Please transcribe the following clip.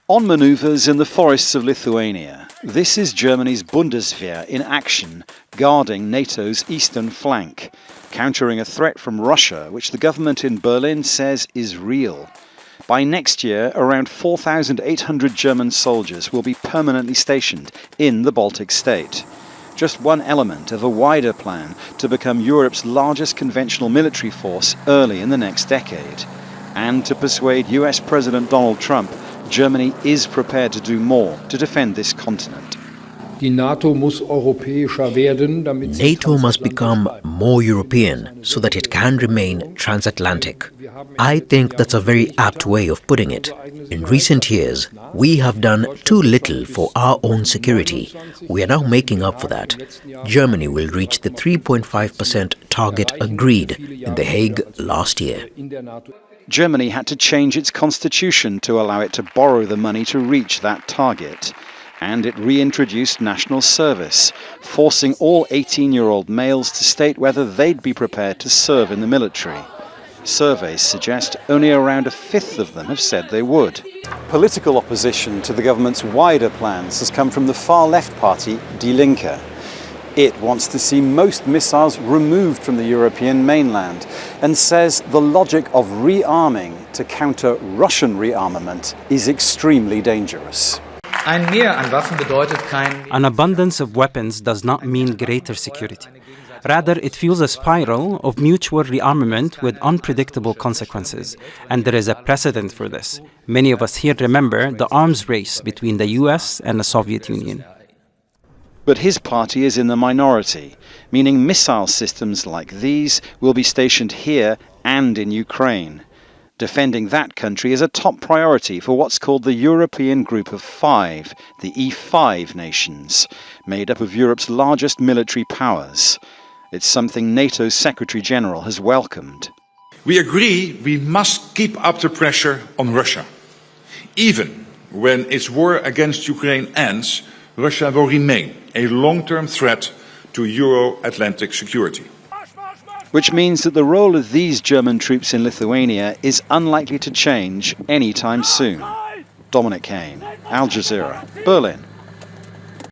On manoeuvres in the forests of Lithuania, this is Germany's Bundeswehr in action, guarding NATO's eastern flank, countering a threat from Russia, which the government in Berlin says is real. By next year, around 4,800 German soldiers will be permanently stationed in the Baltic state. Just one element of a wider plan to become Europe's largest conventional military force early in the next decade. And to persuade US President Donald Trump, Germany is prepared to do more to defend this continent. NATO must become more European so that it can remain transatlantic. I think that's a very apt way of putting it. In recent years, we have done too little for our own security. We are now making up for that. Germany will reach the 3.5% target agreed in The Hague last year. Germany had to change its constitution to allow it to borrow the money to reach that target. And it reintroduced national service, forcing all 18-year-old males to state whether they'd be prepared to serve in the military. Surveys suggest only around a fifth of them have said they would. Political opposition to the government's wider plans has come from the far-left party Die Linke. It wants to see most missiles removed from the European mainland and says the logic of rearming to counter Russian rearmament is extremely dangerous. An abundance of weapons does not mean greater security. Rather, it fuels a spiral of mutual rearmament with unpredictable consequences. And there is a precedent for this. Many of us here remember the arms race between the US and the Soviet Union. But his party is in the minority, meaning missile systems like these will be stationed here and in Ukraine. Defending that country is a top priority for what's called the European Group of Five, the E5 nations, made up of Europe's largest military powers. It's something NATO's Secretary General has welcomed. We agree we must keep up the pressure on Russia. Even when its war against Ukraine ends, Russia will remain a long-term threat to Euro-Atlantic security. Which means that the role of these German troops in Lithuania is unlikely to change anytime soon. Dominic, Kane, Al Jazeera, Berlin.